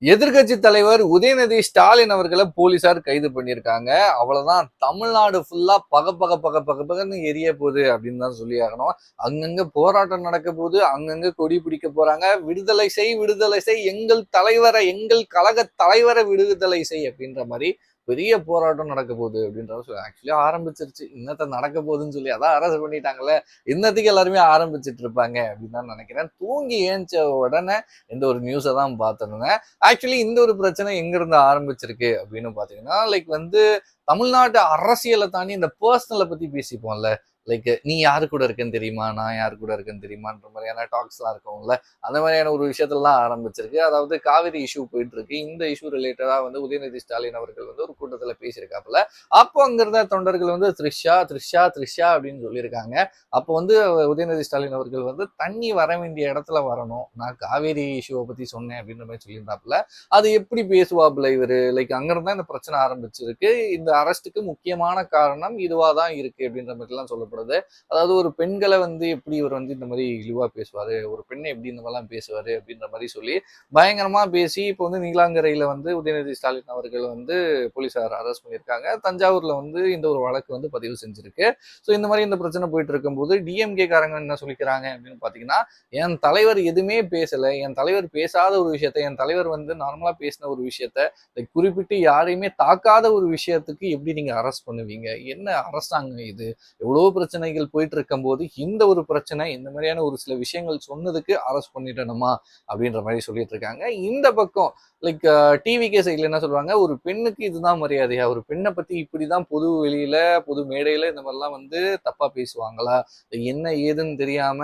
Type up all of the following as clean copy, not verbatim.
எதிர்க்கட்சி தலைவர் உதயநிதி ஸ்டாலின் அவர்களை போலீசார் கைது பண்ணியிருக்காங்க. அவ்வளவுதான், தமிழ்நாடு ஃபுல்லா பகன்னு எரிய போகுது அப்படின்னு தான் சொல்லி ஆகணும். அங்கங்க போராட்டம் நடக்க போது, அங்கங்க கொடி பிடிக்க போறாங்க. விடுதலை செய், விடுதலை செய், எங்கள் தலைவரை, எங்கள் கழக தலைவரை விடுதலை செய் அப்படின்ற மாதிரி பெரிய போராட்டம் நடக்க போகுது அப்படின்ற சொல்லி ஆக்சுவலி ஆரம்பிச்சிருச்சு. இன்னத்த நடக்க போகுதுன்னு சொல்லி அதான் அரெஸ்ட் பண்ணிட்டாங்கல்ல, இன்னத்துக்கு எல்லாருமே ஆரம்பிச்சிட்டு இருப்பாங்க அப்படின்னு தான் நினைக்கிறேன். தூங்கி ஏஞ்ச உடனே இந்த ஒரு நியூஸை தான் பார்த்துருந்தேன். ஆக்சுவலி இந்த ஒரு பிரச்சனை எங்க இருந்து ஆரம்பிச்சிருக்கு அப்படின்னு பாத்தீங்கன்னா, தமிழ்நாட்டு அரசியலை தாண்டி இந்த பர்சனலை பத்தி பேசிப்போம்ல. நீ யாரு கூட இருக்குன்னு தெரியுமா, நான் யாரு கூட இருக்குன்னு தெரியுமான்ற மாதிரியான டாக்ஸ் எல்லாம் இருக்கும்ல. அந்த மாதிரியான ஒரு விஷயத்தெல்லாம் ஆரம்பிச்சிருக்கு. அதாவது காவிரி இஷ்யூ போயிட்டு இருக்கு. இந்த இஷ்யூ ரிலேட்டடா உதயநிதி ஸ்டாலின் அவர்கள் ஒரு கூட்டத்துல பேசியிருக்காப்புல. அப்போ அங்க இருந்த தொண்டர்கள் த்ரிஷா த்ரிஷா த்ரிஷா அப்படின்னு சொல்லியிருக்காங்க. அப்போ உதயநிதி ஸ்டாலின் அவர்கள் தண்ணி வர வேண்டிய இடத்துல வரணும், நான் காவேரி இஷ்யூவை பத்தி சொன்னேன் அப்படின்ற மாதிரி சொல்லியிருந்தாப்புல. அது எப்படி பேசுவாப்புல இவரு? அங்கிருந்தா இந்த பிரச்சனை ஆரம்பிச்சிருக்கு. இந்த அரெஸ்ட்டுக்கு முக்கியமான காரணம் இதுவா தான் இருக்கு அப்படின்ற மாதிரி எல்லாம் சொல்லப்படுது. அதாவது ஒரு பெண்களை எப்படி இவர் இந்த மாதிரி இழிவா பேசுவாரு, ஒரு பெண்ணை எப்படி இந்த மாதிரிலாம் பேசுவாரு அப்படின்ற மாதிரி சொல்லி பயங்கரமா பேசி இப்போ நீலாங்கரையில உதயநிதி ஸ்டாலின் அவர்கள் போலீசார் அரெஸ்ட் பண்ணியிருக்காங்க. தஞ்சாவூர்ல இந்த ஒரு வழக்கு பதிவு செஞ்சிருக்கு. ஸோ இந்த மாதிரி இந்த பிரச்சனை போயிட்டு இருக்கும்போது டிஎம்கே காரங்க என்ன சொல்லிக்கிறாங்க அப்படின்னு பாத்தீங்கன்னா, என் தலைவர் எதுவுமே பேசல, என் தலைவர் பேசாத ஒரு விஷயத்த, என் தலைவர் நார்மலா பேசின ஒரு விஷயத்த, குறிப்பிட்டு யாரையுமே தாக்காத ஒரு விஷயத்துக்கு எப்படி நீங்க அரெஸ்ட் பண்ணுவீங்க? என்ன அரசாங்கம் இது? எவ்வளவு பிரச்சனைகள் போயிட்டு இருக்கும் போது இந்த ஒரு பிரச்சனை, இந்த மாதிரியான ஒரு சில விஷயங்கள் சொன்னதுக்கு அரெஸ்ட் பண்ணிடணுமா அப்படின்ற மாதிரி சொல்லிட்டு இருக்காங்க. இந்த பக்கம் டிவிகே சைட்ல என்ன சொல்றாங்க, ஒரு பெண்ணுக்கு இதுதான் மரியாதையா, ஒரு பெண்ணை பத்தி இப்படிதான் பொது வெளியில பொது மேடையில இந்த மாதிரிலாம் தப்பா பேசுவாங்களா, என்ன ஏதுன்னு தெரியாம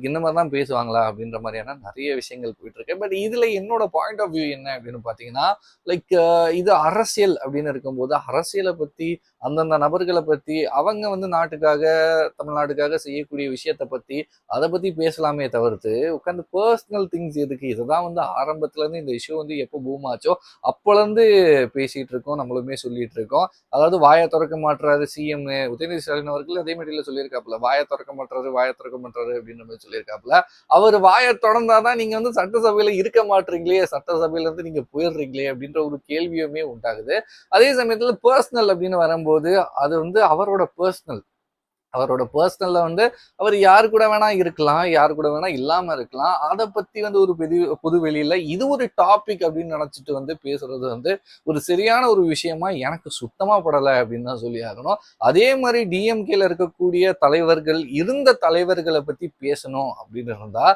இந்த மாதிரி தான் பேசுவாங்களா அப்படின்ற மாதிரியான நிறைய விஷயங்கள் போயிட்டு இருக்கு. பட் இதுல என்னோட பாயிண்ட் ஆஃப் வியூ என்ன அப்படின்னு பாத்தீங்கன்னா, இது அரசியல் அப்படின்னு இருக்கும்போது அரசியலை பத்தி, அந்தந்த நபர்களை பத்தி, அவங்க நாட்டுக்காக, தமிழ்நாட்டுக்காக செய்யக்கூடிய விஷயத்த பத்தி, அதை பத்தி பேசலாமே தவிர்த்து உட்காந்து பர்சனல் திங்ஸ் எதுக்கு? இதுதான் ஆரம்பத்துல இருந்து இந்த இஷ்யூ எப்போ பூம் ஆச்சோ அப்போல இருந்து பேசிட்டு இருக்கோம், நம்மளுமே சொல்லிட்டு இருக்கோம். அதாவது வாயை திறக்க மாட்டுறாரு சிஎம் உதயநிதி ஸ்டாலின் அவர்கள், அதே மாதிரில சொல்லியிருக்காப்புல, வாயை திறக்க மாட்டுறாரு, வாயை திறக்க மாட்டுறாரு அப்படின்ற மாதிரி சொல்லியிருக்காப்புல. அவர் வாயை திறந்தாதான் நீங்க சட்டசபையில இருக்க மாட்டீங்களே, சட்டசபையில இருந்து நீங்க போயிடுறீங்களே அப்படின்ற ஒரு கேள்வியுமே உண்டாகுது. அதே சமயத்துல பர்சனல் அப்படின்னு வரும்போது அது அவரோட பர்சனல். அவரோட பர்சனல்ல அவர் யாரு கூட வேணா இருக்கலாம், யாரு கூட வேணா இல்லாம இருக்கலாம். அதை பத்தி ஒரு பெரிய பொது வெளியில இது ஒரு டாபிக் அப்படின்னு நினைச்சிட்டு பேசுறது ஒரு சரியான ஒரு விஷயமா எனக்கு சுத்தமா படலை அப்படின்னு தான் சொல்லி ஆகணும். அதே மாதிரி டிஎம்கேல இருக்கக்கூடிய தலைவர்கள், இருந்த தலைவர்களை பத்தி பேசணும் அப்படின்னு இருந்தா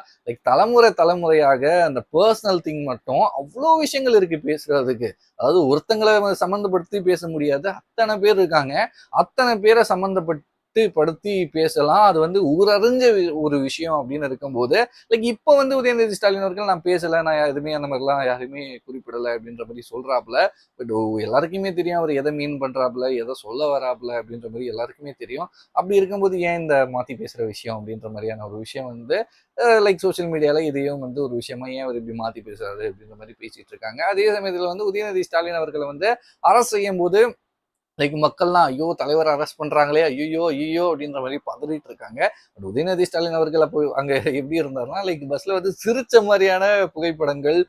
தலைமுறையாக அந்த பர்சனல் திங் மட்டும் அவ்வளோ விஷயங்கள் இருக்கு பேசுறதுக்கு. அதாவது ஒருத்தங்களை சம்மந்தப்படுத்தி பேச முடியாது, அத்தனை பேர் இருக்காங்க. அத்தனை பேரை சம்மந்தப்பட்டு படுத்தி பேசலாம். அது ஊரறிஞ்ச ஒரு விஷயம் அப்படின்னு இருக்கும்போது இப்போ உதயநிதி ஸ்டாலின் அவர்கள் நான் பேசல, நான் எதுவுமே அந்த மாதிரிலாம் யாருமே குறிப்பிடலை அப்படின்ற மாதிரி சொல்றாப்புல. பட் எல்லாருக்குமே தெரியும் அவர் எதை மீன் பண்றாப்புல, எதை சொல்ல வராப்புல அப்படின்ற மாதிரி எல்லாருக்குமே தெரியும். அப்படி இருக்கும்போது ஏன் இந்த மாத்தி பேசுற விஷயம் அப்படின்ற மாதிரியான ஒரு விஷயம் சோசியல் மீடியால இதையும் ஒரு விஷயமா ஏன் அவர் இப்படி மாத்தி பேசுறாரு அப்படின்ற மாதிரி பேசிட்டு இருக்காங்க. அதே சமயத்துல உதயநிதி ஸ்டாலின் அவர்களை அரசு செய்யும் போது மக்கள்லாம் ஐயோ தலைவர் அரெஸ்ட் பண்றாங்களே, ஐயோ ஐயோ அப்படின்ற மாதிரி பதறிட்டு இருக்காங்க. பட் உதயநிதி ஸ்டாலின் அவர்கள் அப்போ அங்க எப்படி இருந்தாருன்னா பஸ்ல சிரிச்ச மாதிரியான புகைப்படங்கள்,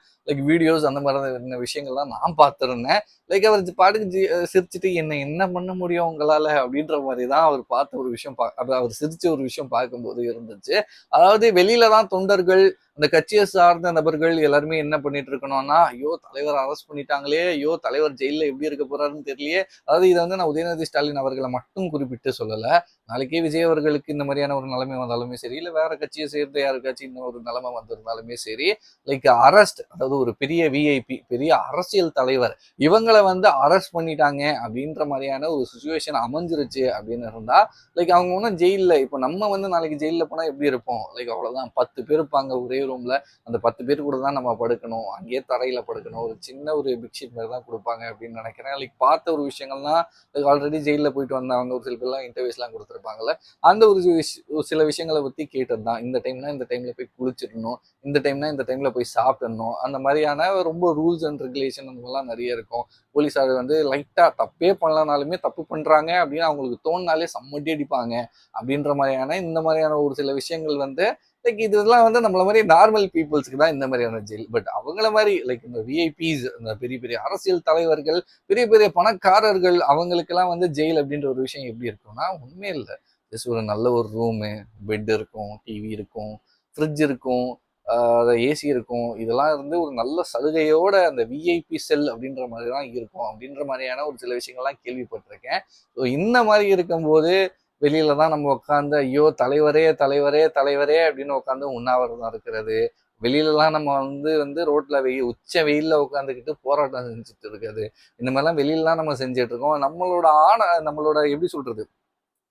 வீடியோஸ், அந்த மாதிரி விஷயங்கள்லாம் நான் பார்த்திருந்தேன். அவர் பாட்டுக்கு சிரிச்சுட்டு என்ன பண்ண முடியும் உங்களால அப்படின்ற மாதிரி தான் அவர் பார்த்த ஒரு விஷயம், அவர் சிரிச்ச ஒரு விஷயம் பார்க்கும்போது இருந்துச்சு. அதாவது வெளியில தான் தொண்டர்கள், அந்த கட்சியை சார்ந்த நபர்கள் எல்லாருமே என்ன பண்ணிட்டு இருக்கணும்னா, ஐயோ தலைவர் அரெஸ்ட் பண்ணிட்டாங்களே, ஐயோ தலைவர் ஜெயில எப்படி இருக்க போறாருன்னு தெரியலையே. அதாவது இதை நான் உதயநிதி ஸ்டாலின் அவர்களை மட்டும் குறிப்பிட்டு சொல்லல. நாளைக்கே விஜய் அவர்களுக்கு இந்த மாதிரியான ஒரு நிலைமை வந்தாலுமே சரி, இல்ல வேற கட்சியை சேர்ந்த யாருக்காச்சும் இன்னும் ஒரு நிலைமை வந்திருந்தாலுமே சரி, அரெஸ்ட், அதாவது ஒரு பெரிய விஐபி, பெரிய அரசியல் தலைவர், இவங்களை அரெஸ்ட் பண்ணிட்டாங்க அப்படின்ற மாதிரியான ஒரு சுச்சுவேஷன் அமைஞ்சிருச்சு அப்படின்னு இருந்தா அவங்க ஒன்றும் ஜெயில, இப்போ நம்ம நாளைக்கு ஜெயில போனா எப்படி இருப்போம்? அவ்வளவுதான், 10 பேர் இருப்பாங்க ஒரே ரூம்ல, அந்த 10 பேர் கூட தான் நம்ம படுக்கணும், அங்கேயே தரையில படுக்கணும், ஒரு சின்ன ஒரு பெட்ஷீட் மாதிரி தான் கொடுப்பாங்க அப்படின்னு நினைக்கிறேன். பார்த்த ஒரு விஷயங்கள்லாம் ஆல்ரெடி ஜெயில போயிட்டு வந்தவங்க ஒரு சில பேர்லாம் இன்டர்வியூஸ்லாம் கொடுத்துருப்பாங்கல்ல, அந்த ஒரு சில விஷயங்களை பத்தி கேட்டது தான். இந்த டைம்ல போய் குளிச்சிடணும், இந்த டைம்ல போய் சாப்பிடணும், அந்த மாதிரியான ரொம்ப ரூல்ஸ் அண்ட் ரெகுலேஷன் அந்த மாதிரிலாம் நிறைய இருக்கும். போலீஸார் லைட்டா தப்பே பண்ணலனாலுமே தப்பு பண்றாங்க அப்படின்னு அவங்களுக்கு தோணினாலே சம்மட்டி அடிப்பாங்க அப்படின்ற மாதிரியான இந்த மாதிரியான ஒரு சில விஷயங்கள் லைக் இதெல்லாம் வந்து நம்மள மாதிரி நார்மல் பீப்புள்ஸ்க்கு தான் இந்த மாதிரியான ஜெயில். பட் அவங்கள மாதிரி லைக் இந்த விஐபிஸ், இந்த பெரிய பெரிய அரசியல் தலைவர்கள், பெரிய பெரிய பணக்காரர்கள், அவங்களுக்கெல்லாம் வந்து ஜெயில் அப்படின்ற ஒரு விஷயம் எப்படி இருக்கும்னா உண்மையே இல்லை. ஜஸ்ட் ஒரு நல்ல ஒரு ரூமு, பெட் இருக்கும், டிவி இருக்கும், ஃப்ரிட்ஜ் இருக்கும், ஏசி இருக்கும். இதெல்லாம் வந்து ஒரு நல்ல சலுகையோட அந்த விஐபி செல் அப்படின்ற மாதிரி தான் இருக்கும் அப்படின்ற மாதிரியான ஒரு சில விஷயங்கள்லாம் கேள்விப்பட்டிருக்கேன். ஸோ இந்த மாதிரி இருக்கும்போது வெளியில தான் நம்ம உட்காந்து ஐயோ தலைவரே தலைவரே தலைவரே அப்படின்னு உட்காந்து உண்ணாவிரதம் இருக்கிறது. வெளியிலலாம் நம்ம வந்து வந்து ரோட்ல உச்ச வெயில்ல உட்காந்துக்கிட்டு போராட்டம் செஞ்சுட்டு இருக்கிறது. இந்த மாதிரிலாம் வெளியிலலாம் நம்ம செஞ்சுட்டு இருக்கோம். நம்மளோட எப்படி சொல்றது,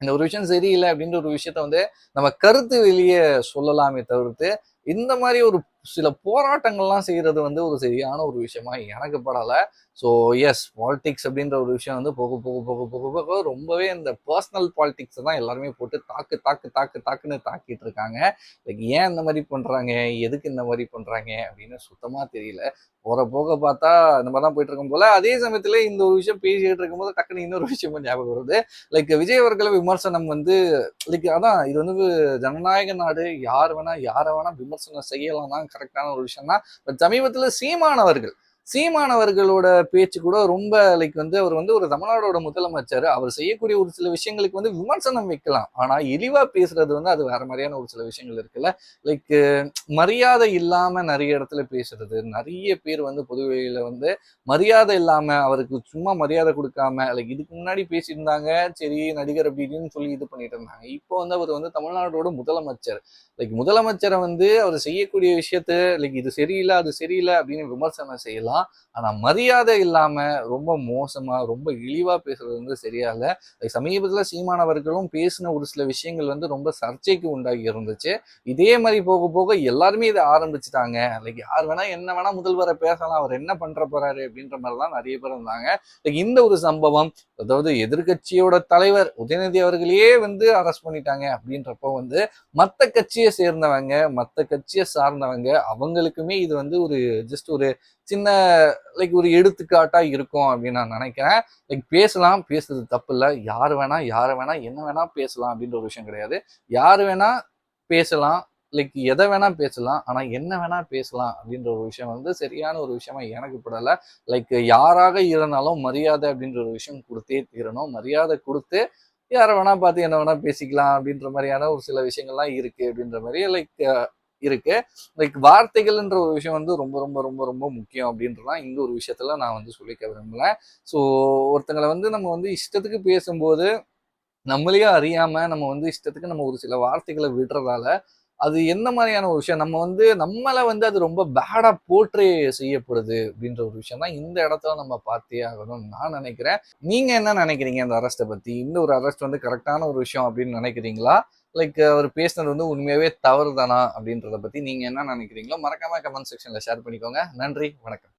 இந்த ஒரு விஷயம் சரியில்லை அப்படின்ற ஒரு விஷயத்த வந்து நம்ம கருத்து வெளியே சொல்லலாமே தவிர்த்து இந்த மாதிரி ஒரு சில போராட்டங்கள்லாம் செய்யறது வந்து ஒரு சரியான ஒரு விஷயமா எனக்கு படலை. ஸோ எஸ், பாலிடிக்ஸ் அப்படின்ற ஒரு விஷயம் வந்து போக போக போக போக போக ரொம்பவே இந்த பர்சனல் பாலிடிக்ஸை தான் எல்லாருமே போட்டு தாக்கு தாக்கு தாக்கு தாக்குன்னு தாக்கிட்டு இருக்காங்க. லைக் ஏன் இந்த மாதிரி பண்றாங்க, எதுக்கு இந்த மாதிரி பண்றாங்க அப்படின்னு சுத்தமா தெரியல. போற போக பார்த்தா இந்த மாதிரி தான் போயிட்டு இருக்கும் போல. அதே சமயத்துல இந்த ஒரு விஷயம் பேசிட்டு இருக்கும்போது டக்குன்னு இன்னொரு விஷயமும் ஞாபகம் வருது. லைக் விஜய் அவர்களை விமர்சனம் வந்து லைக் அதான் இது வந்து ஜனநாயக நாடு, யாரை வேணா விமர்சனம் செய்யலாம் தான் கரெக்டான ஒரு விஷயம் தான். பட் சமீபத்துல சீமானவர்களோட பேச்சு கூட ரொம்ப லைக் வந்து அவர் வந்து ஒரு தமிழ்நாடோட முதலமைச்சர், அவர் செய்யக்கூடிய ஒரு சில விஷயங்களுக்கு வந்து விமர்சனம் வைக்கலாம். ஆனா இழிவா பேசுறது வந்து அது வேற மாதிரியான ஒரு சில விஷயங்கள் இருக்குல்ல. லைக் மரியாதை இல்லாம நிறைய இடத்துல பேசுறது, நிறைய பேர் வந்து பொதுவெளியில வந்து மரியாதை இல்லாம அவருக்கு சும்மா மரியாதை கொடுக்காம லைக் இதுக்கு முன்னாடி பேசியிருந்தாங்க, சரி நடிகர் அப்படின்னு சொல்லி இது பண்ணிட்டு இருந்தாங்க. இப்போ வந்து அவர் வந்து தமிழ்நாடோட முதலமைச்சர். லைக் முதலமைச்சரை வந்து அவர் செய்யக்கூடிய விஷயத்த லைக் இது சரியில்லை அது சரியில்லை அப்படின்னு விமர்சனம் செய்யலாம். ஆனா மரியாதை இல்லாம ரொம்ப மோசமா ரொம்ப இழிவா பேசுறது வந்து சரியா இல்லை. சமீபத்துல சீமானவர்களும் பேசின ஒரு சில விஷயங்கள் வந்து ரொம்ப சர்ச்சைக்கு உண்டாகி இருந்துச்சு. இதே மாதிரி போக போக எல்லாருமே இதை ஆரம்பிச்சுட்டாங்க. லைக் யார் வேணா என்ன வேணா முதல்வரை பேசலாம், அவர் என்ன பண்ற போறாரு அப்படின்ற மாதிரிலாம் நிறைய பேர் இருந்தாங்க. லைக் இந்த ஒரு சம்பவம், அதாவது எதிர்கட்சியோட தலைவர் உதயநிதி அவர்களையே வந்து அரெஸ்ட் பண்ணிட்டாங்க அப்படின்றப்போ வந்து மற்ற கட்சியை சேர்ந்தவங்க, மற்ற கட்சியை சார்ந்தவங்க அவங்களுக்குமே இது வந்து ஒரு ஜஸ்ட் ஒரு சின்ன லைக் ஒரு எடுத்துக்காட்டா இருக்கும் அப்படின்னு நான் நினைக்கிறேன். லைக் பேசுறது தப்பு இல்லை. யாரை வேணா என்ன வேணா பேசலாம் அப்படின்ற ஒரு விஷயம் கிடையாது. யாரு வேணா பேசலாம், லைக் எதை வேணா பேசலாம், ஆனா என்ன வேணா பேசலாம் அப்படின்ற ஒரு விஷயம் வந்து சரியான ஒரு விஷயமா எனக்கு படலை. லைக் யாராக இருந்தாலும் மரியாதை அப்படின்ற ஒரு விஷயம் கொடுத்தே தீரணும். மரியாதை கொடுத்து யாரை வேணா பார்த்து என்ன வேணா பேசிக்கலாம் அப்படின்ற மாதிரியான ஒரு சில விஷயங்கள்லாம் இருக்கு அப்படின்ற மாதிரி லைக் இருக்கு. லைக் வார்த்தைகள்ன்ற ஒரு விஷயம் வந்து ரொம்ப ரொம்ப ரொம்ப ரொம்ப முக்கியம் அப்படின்றதான் இந்த ஒரு விஷயத்துல நான் வந்து சொல்லிக்க விரும்பல. ஸோ ஒருத்தங்களை வந்து நம்ம வந்து இஷ்டத்துக்கு பேசும்போது நம்மளையே அறியாம நம்ம வந்து இஷ்டத்துக்கு நம்ம ஒரு சில வார்த்தைகளை விடுறதால அது என்ன மாதிரியான ஒரு விஷயம், நம்ம வந்து நம்மளை வந்து அது ரொம்ப பேடா போற்றே செய்யப்படுது அப்படின்ற ஒரு விஷயம் தான் இந்த இடத்துல நம்ம பார்த்தே ஆகணும்னு நான் நினைக்கிறேன். நீங்க என்ன நினைக்கிறீங்க இந்த அரெஸ்ட்டை பத்தி? இந்த ஒரு அரெஸ்ட் வந்து கரெக்டான ஒரு விஷயம் அப்படின்னு நினைக்கிறீங்களா, லைக் அவர் பேசினது வந்து உண்மையாவே தவறு தானா அப்படின்றத பத்தி நீங்க என்ன நினைக்கிறீங்களோ மறக்காம கமெண்ட் செக்ஷன்ல ஷேர் பண்ணிக்கோங்க. நன்றி, வணக்கம்.